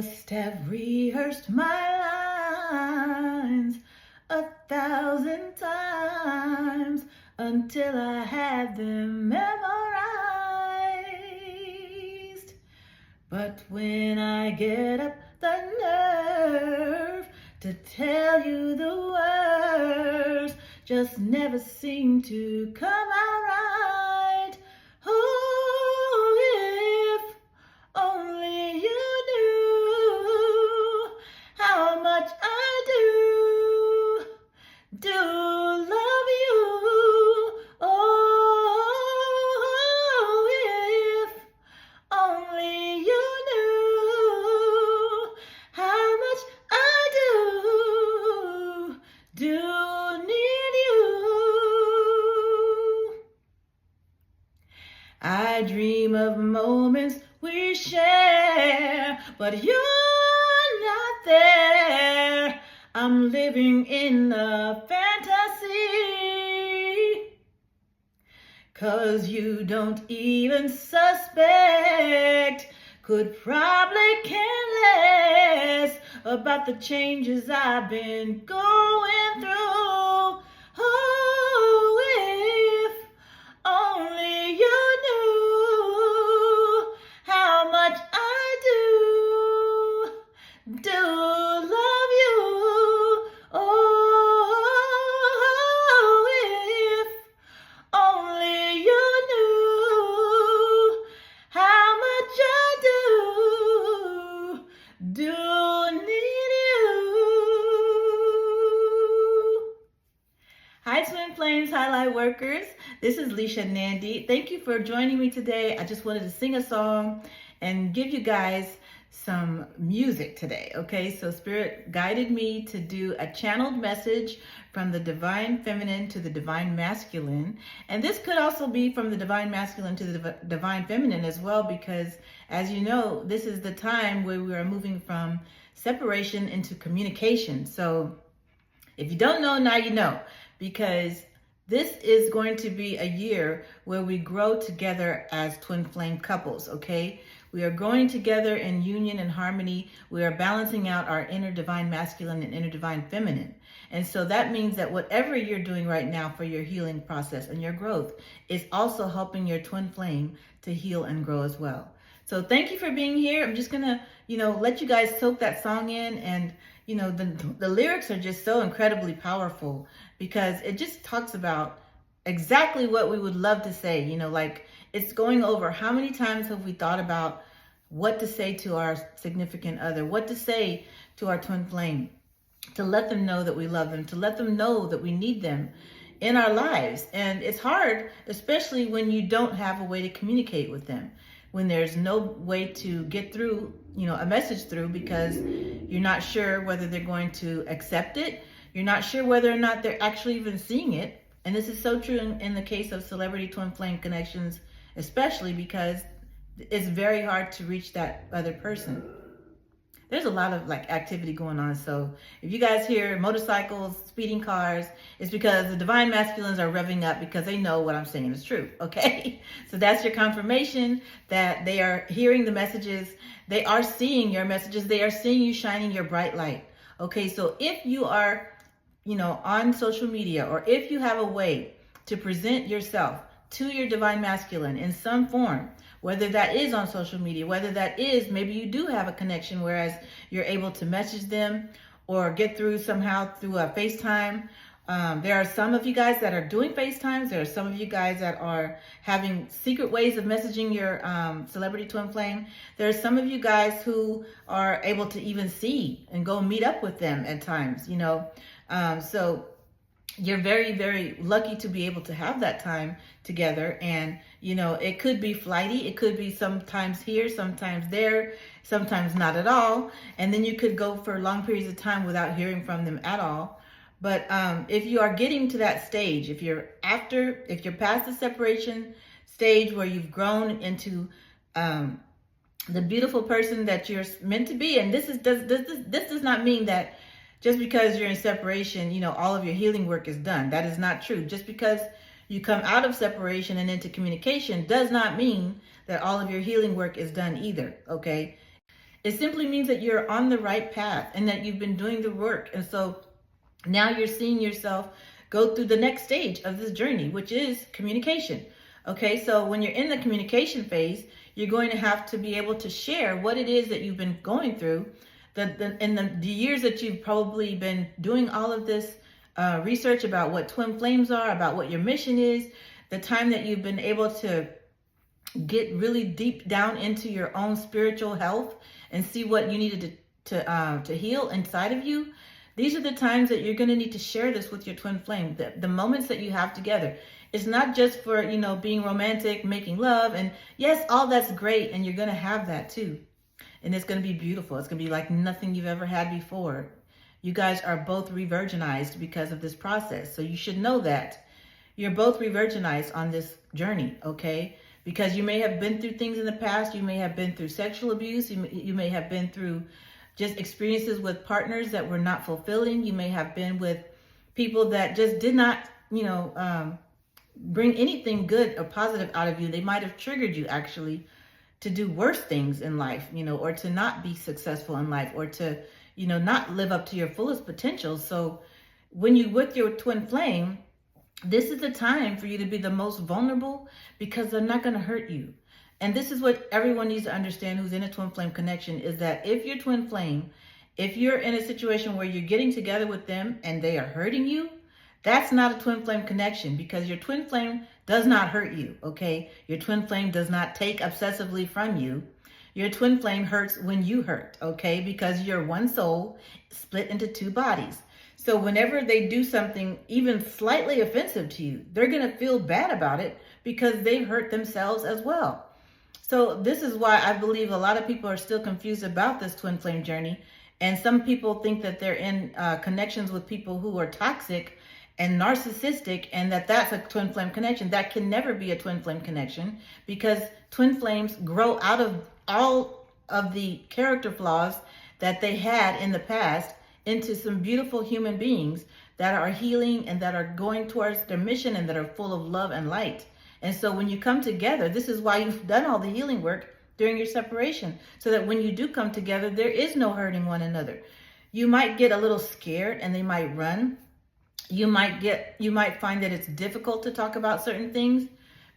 must have rehearsed my lines 1,000 times until I had them memorized. But when I get up the nerve to tell you the words, just never seem to come out right. Oh, if only you knew how much I do love you. Oh, if only you knew how much I do need you. I dream of moments we share, but you're not there. I'm living in a fantasy, 'cause you don't even suspect, could probably care less about the changes I've been going through. Oh, if only you knew how much I do love you. Oh, if only you knew how much I do need you. Hi, Twin Flames Highlight Workers. This is Lisha and I'm. Thank you for joining me today. I just wanted to sing a song and give you guys some music today, okay? So Spirit guided me to do a channeled message from the divine feminine to the divine masculine. And this could also be from the divine masculine to the divine feminine as well, because as you know, this is the time where we are moving from separation into communication. So if you don't know, now you know, because this is going to be a year where we grow together as twin flame couples, okay? We are growing together in union and harmony. We are balancing out our inner divine masculine and inner divine feminine. And so that means that whatever you're doing right now for your healing process and your growth is also helping your twin flame to heal and grow as well. So thank you for being here. I'm just gonna, let you guys soak that song in. And, the lyrics are just so incredibly powerful because it just talks about exactly what we would love to say, like it's going over how many times have we thought about what to say to our significant other, what to say to our twin flame, to let them know that we love them, to let them know that we need them in our lives. And it's hard, especially when you don't have a way to communicate with them, when there's no way to get through, a message through, because you're not sure whether they're going to accept it. You're not sure whether or not they're actually even seeing it. And this is so true in the case of celebrity twin flame connections, especially because it's very hard to reach that other person. There's a lot of activity going on. So if you guys hear motorcycles, speeding cars, it's because the divine masculines are revving up because they know what I'm saying is true, okay? So that's your confirmation that they are hearing the messages. They are seeing your messages. They are seeing you shining your bright light, okay? So if you are, on social media, or if you have a way to present yourself to your divine masculine in some form, whether that is on social media, whether that is maybe you do have a connection whereas you're able to message them or get through somehow through a FaceTime. There are some of you guys that are doing FaceTimes. There are some of you guys that are having secret ways of messaging your celebrity twin flame. There are some of you guys who are able to even see and go meet up with them at times, so you're very, very lucky to be able to have that time together. And, it could be flighty. It could be sometimes here, sometimes there, sometimes not at all. And then you could go for long periods of time without hearing from them at all. But if you are getting to that stage, if you're past the separation stage where you've grown into the beautiful person that you're meant to be, and this does not mean that just because you're in separation, all of your healing work is done. That is not true. Just because you come out of separation and into communication does not mean that all of your healing work is done either, okay? It simply means that you're on the right path and that you've been doing the work. And so now you're seeing yourself go through the next stage of this journey, which is communication. Okay, so when you're in the communication phase, you're going to have to be able to share what it is that you've been going through. In the years that you've probably been doing all of this research about what twin flames are, about what your mission is, the time that you've been able to get really deep down into your own spiritual health and see what you needed to heal inside of you. These are the times that you're going to need to share this with your twin flame. The moments that you have together. It's not just for, being romantic, making love. And yes, all that's great. And you're going to have that too. And it's going to be beautiful. It's going to be like nothing you've ever had before. You guys are both re-virginized because of this process. So you should know that. You're both re-virginized on this journey, okay? Because you may have been through things in the past. You may have been through sexual abuse. You may have been through just experiences with partners that were not fulfilling. You may have been with people that just did not, bring anything good or positive out of you. They might have triggered you actually to do worse things in life, or to not be successful in life, or to, not live up to your fullest potential. So when you with your twin flame, this is the time for you to be the most vulnerable because they're not going to hurt you. And this is what everyone needs to understand who's in a twin flame connection is that if you're twin flame, if you're in a situation where you're getting together with them and they are hurting you, that's not a twin flame connection because your twin flame does not hurt you, okay? Your twin flame does not take obsessively from you. Your twin flame hurts when you hurt, okay? Because you're one soul split into two bodies. So whenever they do something even slightly offensive to you, they're going to feel bad about it because they hurt themselves as well. So this is why I believe a lot of people are still confused about this twin flame journey. And some people think that they're in connections with people who are toxic and narcissistic and that's a twin flame connection. That can never be a twin flame connection because twin flames grow out of all of the character flaws that they had in the past into some beautiful human beings that are healing and that are going towards their mission and that are full of love and light. And so when you come together, this is why you've done all the healing work during your separation, so that when you do come together, there is no hurting one another. You might get a little scared and they might run. You might find that it's difficult to talk about certain things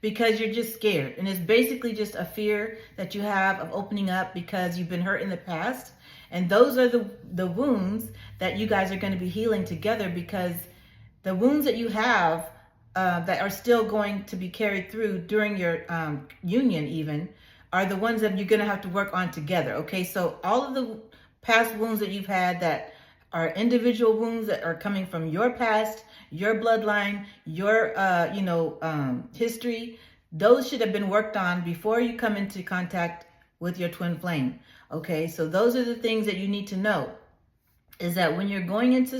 because you're just scared. And it's basically just a fear that you have of opening up because you've been hurt in the past. And those are the wounds that you guys are going to be healing together, because the wounds that you have that are still going to be carried through during your union even are the ones that you're going to have to work on together. Okay, so all of the past wounds that you've had that are individual wounds that are coming from your past, your bloodline, your history, those should have been worked on before you come into contact with your twin flame. Okay, so those are the things that you need to know, is that when you're going into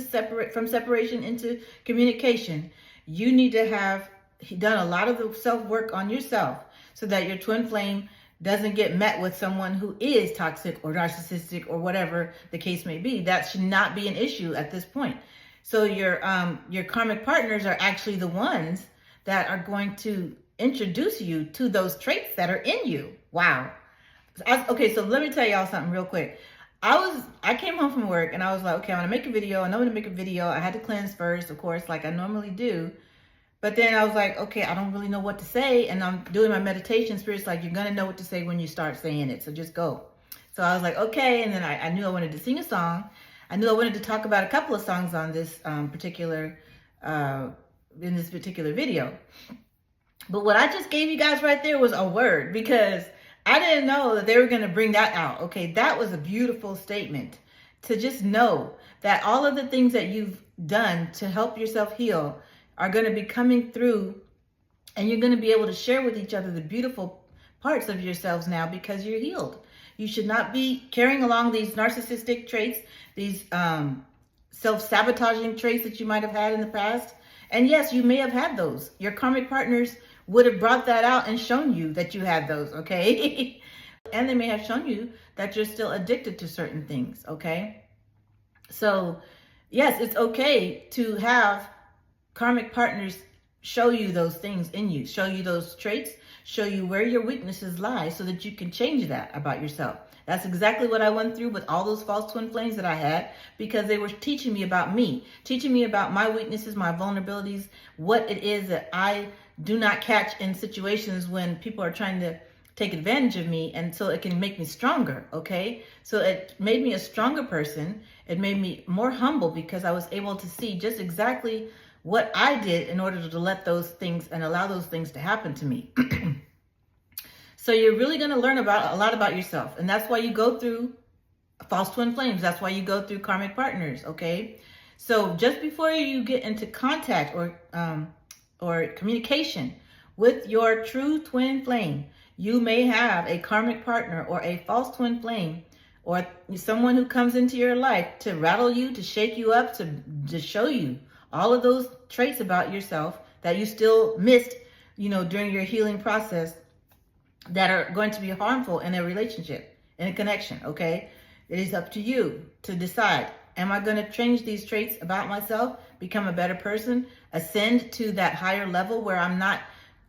from separation into communication, you need to have done a lot of the self-work on yourself so that your twin flame doesn't get met with someone who is toxic or narcissistic or whatever the case may be. That should not be an issue at this point. So your karmic partners are actually the ones that are going to introduce you to those traits that are in you. Wow. Okay, so let me tell y'all something real quick. I came home from work and I was like, okay, I'm gonna make a video. I know I'm gonna make a video. I had to cleanse first, of course, like I normally do. But then I was like, okay, I don't really know what to say. And I'm doing my meditation. Spirit's like, you're gonna know what to say when you start saying it. So just go. So I was like, okay. And then I knew I wanted to sing a song. I knew I wanted to talk about a couple of songs on this particular video. But what I just gave you guys right there was a word, because I didn't know that they were going to bring that out. Okay, that was a beautiful statement, to just know that all of the things that you've done to help yourself heal are going to be coming through, and you're going to be able to share with each other the beautiful parts of yourselves now because you're healed. You should not be carrying along these narcissistic traits, these self-sabotaging traits that you might have had in the past. And yes, you may have had those. Your karmic partners would have brought that out and shown you that you had those, okay? And they may have shown you that you're still addicted to certain things, okay? So yes, it's okay to have karmic partners show you those things in you, show you those traits, show you where your weaknesses lie so that you can change that about yourself. That's exactly what I went through with all those false twin flames that I had, because they were teaching me about me, teaching me about my weaknesses, my vulnerabilities, what it is that I do not catch in situations when people are trying to take advantage of me, and so it can make me stronger, okay? So it made me a stronger person. It made me more humble because I was able to see just exactly what I did in order to let those things and allow those things to happen to me. So you're really going to learn about a lot about yourself. And that's why you go through false twin flames. That's why you go through karmic partners, okay? So just before you get into contact or communication with your true twin flame, you may have a karmic partner or a false twin flame or someone who comes into your life to rattle you, to shake you up, to show you all of those traits about yourself that you still missed, during your healing process, that are going to be harmful in a relationship, in a connection, okay? It is up to you to decide, am I going to change these traits about myself, become a better person, ascend to that higher level where I'm not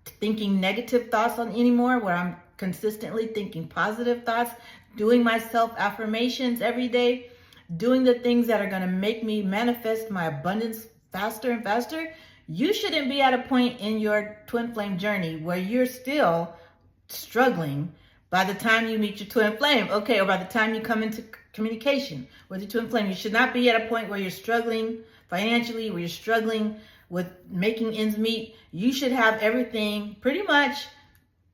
thinking negative thoughts on anymore, where I'm consistently thinking positive thoughts, doing my self-affirmations every day, doing the things that are going to make me manifest my abundance faster and faster? You shouldn't be at a point in your twin flame journey where you're still struggling by the time you meet your twin flame, okay, or by the time you come into communication with your twin flame. You should not be at a point where you're struggling financially, where you're struggling with making ends meet. You should have everything pretty much,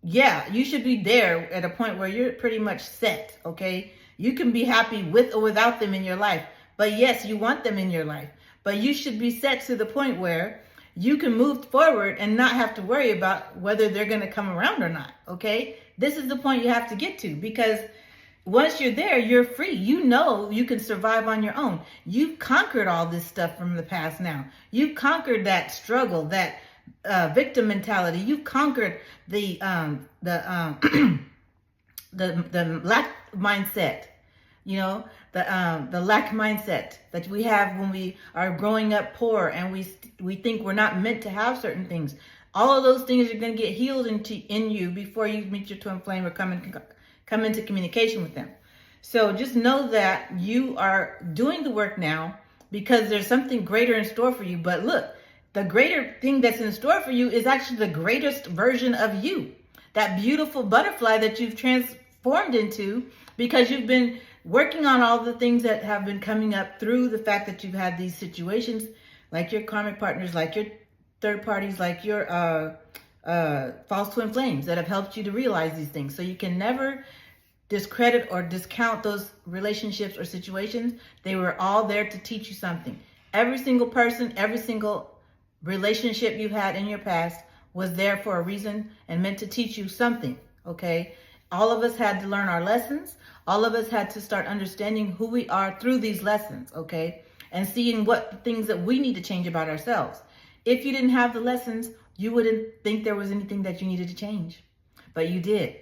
you should be there at a point where you're pretty much set, okay? You can be happy with or without them in your life, but yes, you want them in your life, but you should be set to the point where you can move forward and not have to worry about whether they're going to come around or not, okay? This is the point you have to get to, because once you're there, you're free. You know you can survive on your own. You've conquered all this stuff from the past now. You've conquered that struggle, that victim mentality. You've conquered the the lack mindset, the lack mindset that we have when we are growing up poor and we think we're not meant to have certain things. All of those things are going to get healed in you before you meet your twin flame or come into communication with them. So just know that you are doing the work now because there's something greater in store for you. But look, the greater thing that's in store for you is actually the greatest version of you. That beautiful butterfly that you've transformed into because you've been working on all the things that have been coming up through the fact that you've had these situations, like your karmic partners, like your third parties, like your false twin flames that have helped you to realize these things. So you can never discredit or discount those relationships or situations. They were all there to teach you something. Every single person, every single relationship you've had in your past was there for a reason and meant to teach you something, okay? All of us had to learn our lessons. All of us had to start understanding who we are through these lessons, okay? And seeing what things that we need to change about ourselves. If you didn't have the lessons, you wouldn't think there was anything that you needed to change. But you did.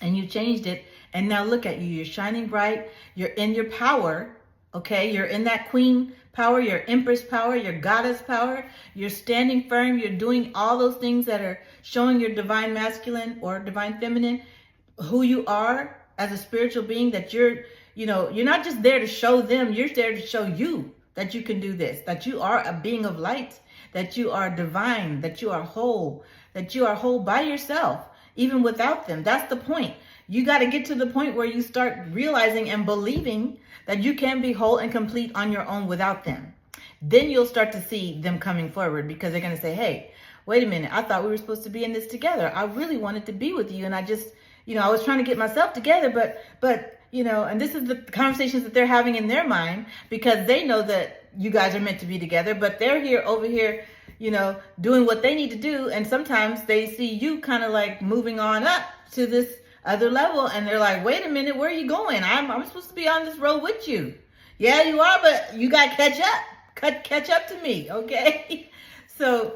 And you changed it. And now look at you. You're shining bright. You're in your power, okay? You're in that queen power, your empress power, your goddess power. You're standing firm. You're doing all those things that are showing your divine masculine or divine feminine, who you are as a spiritual being, that you're not just there to show them, you're there to show you that you can do this, that you are a being of light, that you are divine, that you are whole by yourself, even without them. That's the point. You got to get to the point where you start realizing and believing that you can be whole and complete on your own without them. Then you'll start to see them coming forward because they're going to say, hey, wait a minute, I thought we were supposed to be in this together. I really wanted to be with you. And I just, I was trying to get myself together, but and this is the conversations that they're having in their mind because they know that you guys are meant to be together, but they're over here, doing what they need to do. And sometimes they see you kind of like moving on up to this other level. And they're like, wait a minute, where are you going? I'm supposed to be on this road with you. Yeah, you are, but you got to catch up to me. Okay. So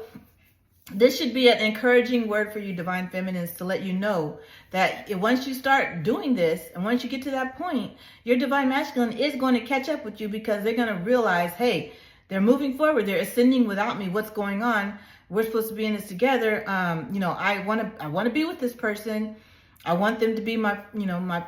this should be an encouraging word for you, divine feminines, to let you know that once you start doing this and once you get to that point, your divine masculine is going to catch up with you because they're going to realize, hey, they're moving forward. They're ascending without me. What's going on? we're supposed to be in this together. I want to be with this person. I want them to be my, my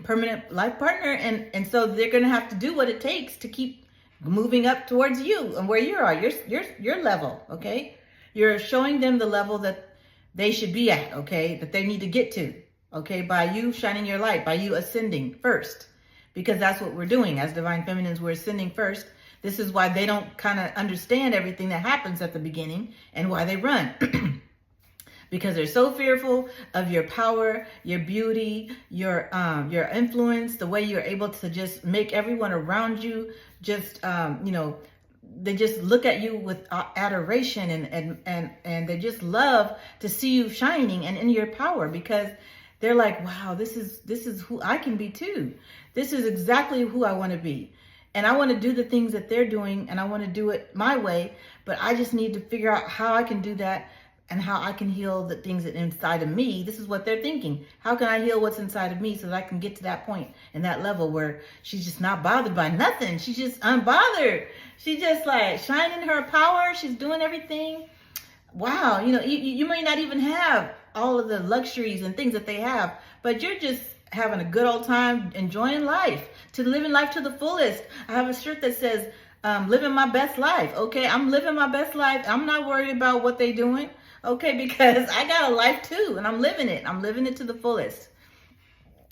permanent life partner. And so they're going to have to do what it takes to keep moving up towards you and where you are, your level. Okay. You're showing them the level that they should be at. Okay. That they need to get to. Okay. By you shining your light, by you ascending first, because that's what we're doing as divine feminines. We're ascending first. This is why they don't kind of understand everything that happens at the beginning and why they run. Because they're so fearful of your power, your beauty, your influence, the way you're able to just make everyone around you just, they just look at you with adoration and they just love to see you shining and in your power, because they're like, wow, this is who I can be too. This is exactly who I want to be. And I want to do the things that they're doing, and I want to do it my way, but I just need to figure out how I can do that and how I can heal the things that inside of me. This is what they're thinking. How can I heal what's inside of me so that I can get to that point and that level where she's just not bothered by nothing. She's just unbothered. She's just like shining her power. She's doing everything. Wow. You may not even have all of the luxuries and things that they have, but you're just having a good old time enjoying life, to living life to the fullest. I have a shirt that says, living my best life. Okay. I'm living my best life. I'm not worried about what they're doing. Okay. Because I got a life too, and I'm living it. I'm living it to the fullest.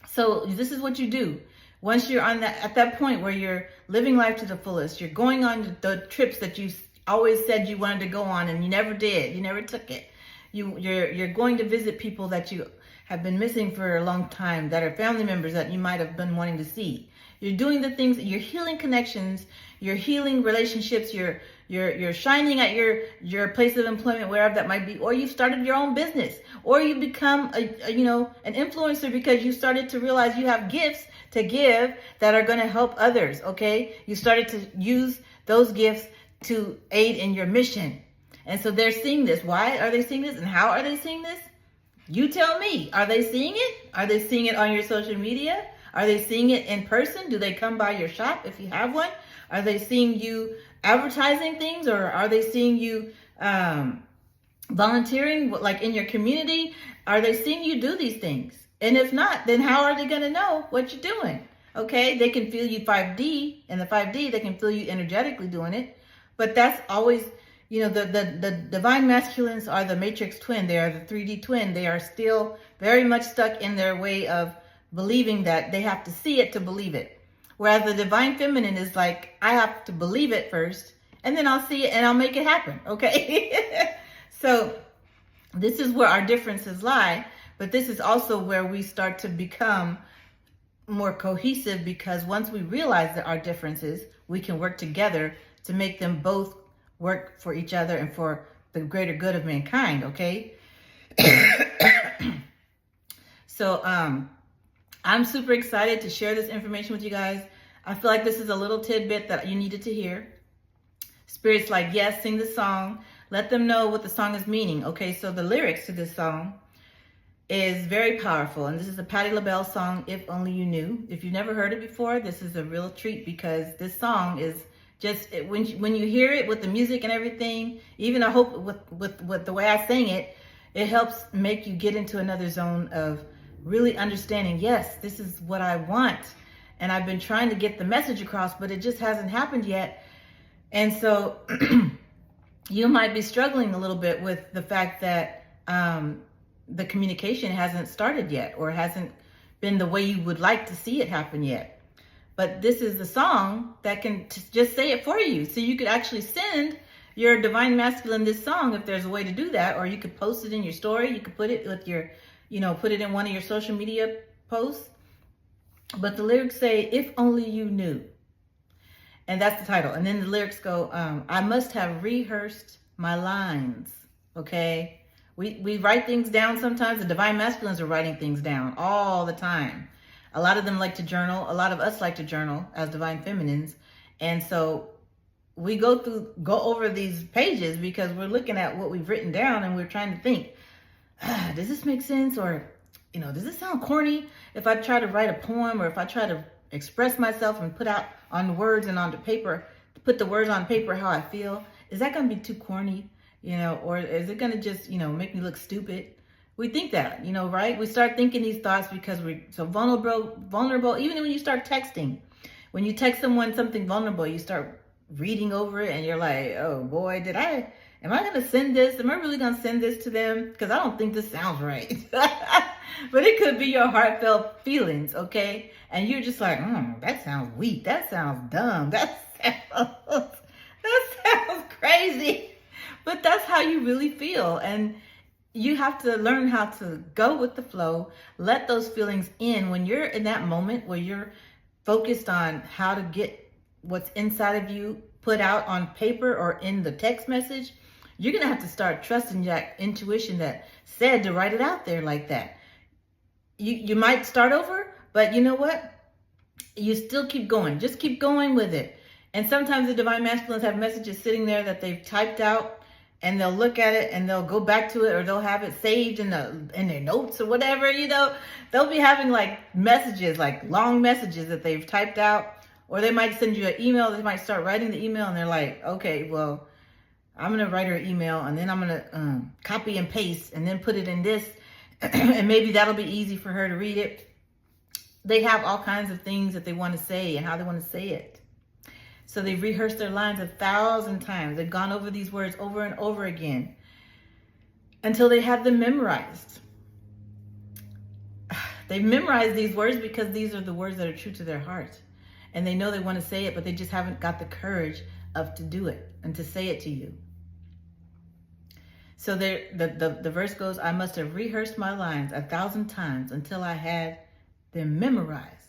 So this is what you do. Once you're at that point where you're living life to the fullest, you're going on the trips that you always said you wanted to go on and you never did. You never took it. You're going to visit people that you have been missing for a long time, that are family members that you might have been wanting to see. You're doing the things, you're healing connections, you're healing relationships, you're shining at your place of employment, wherever that might be, or you've started your own business, or you become an influencer because you started to realize you have gifts to give that are going to help others. Okay. You started to use those gifts to aid in your mission. And so they're seeing this. Why are they seeing this? And how are they seeing this? You tell me. Are they seeing it? Are they seeing it on your social media? Are they seeing it in person? Do they come by your shop if you have one? Are they seeing you advertising things, or are they seeing you volunteering like in your community? Are they seeing you do these things? And if not, then how are they going to know what you're doing? Okay, they can feel you 5D. In the 5D, they can feel you energetically doing it. But that's always, the divine masculines are the matrix twin. They are the 3D twin. They are still very much stuck in their way of believing that they have to see it to believe it. Whereas the divine feminine is like, I have to believe it first, and then I'll see it and I'll make it happen. Okay. So this is where our differences lie. But this is also where we start to become more cohesive, because once we realize that our differences, we can work together to make them both work for each other and for the greater good of mankind. Okay. So, I'm super excited to share this information with you guys. I feel like this is a little tidbit that you needed to hear. Spirit's like, yes, sing the song. Let them know what the song is meaning. Okay, so the lyrics to this song is very powerful. And this is a Patti LaBelle song, If Only You Knew. If you've never heard it before, this is a real treat, because this song is just, when you hear it with the music and everything, even I hope with the way I sing it, it helps make you get into another zone of really understanding, yes, this is what I want. And I've been trying to get the message across, but it just hasn't happened yet. And so you might be struggling a little bit with the fact that the communication hasn't started yet, or hasn't been the way you would like to see it happen yet. But this is the song that can just say it for you. So you could actually send your divine masculine this song if there's a way to do that, or you could post it in your story. You could put it with your, put it in one of your social media posts. But the lyrics say, if only you knew. And that's the title. And then the lyrics go, I must have rehearsed my lines. Okay. We write things down sometimes. The divine masculines are writing things down all the time. A lot of them like to journal. A lot of us like to journal as divine feminines. And so we go over these pages because we're looking at what we've written down, and we're trying to think, does this make sense? Or, does this sound corny? If I try to write a poem, or if I try to express myself and put out on words and onto paper, put the words on paper how I feel, is that going to be too corny? or is it going to just, make me look stupid? We think that, right? We start thinking these thoughts because we're so vulnerable. Even when you start texting, when you text someone something vulnerable, you start reading over it and you're like, oh boy, am I going to send this? Am I really going to send this to them? Because I don't think this sounds right. But it could be your heartfelt feelings, okay? And you're just like, that sounds weak. That sounds dumb. That sounds crazy. But that's how you really feel. And you have to learn how to go with the flow, let those feelings in. When you're in that moment where you're focused on how to get what's inside of you put out on paper or in the text message, you're going to have to start trusting that intuition that said to write it out there like that. You might start over, but you know what? You still keep going. Just keep going with it. And sometimes the divine masculines have messages sitting there that they've typed out, and they'll look at it and they'll go back to it, or they'll have it saved in their notes or whatever, They'll be having like messages, like long messages that they've typed out, or they might send you an email. They might start writing the email and they're like, okay, well, I'm going to write her an email and then I'm going to copy and paste and then put it in this and maybe that'll be easy for her to read it. They have all kinds of things that they want to say and how they want to say it. So they've rehearsed their lines 1,000 times. They've gone over these words over and over again until they have them memorized. They've memorized these words because these are the words that are true to their heart. And they know they want to say it, but they just haven't got the courage to do it and to say it to you. So the verse goes, I must have rehearsed my lines 1,000 times until I had them memorized.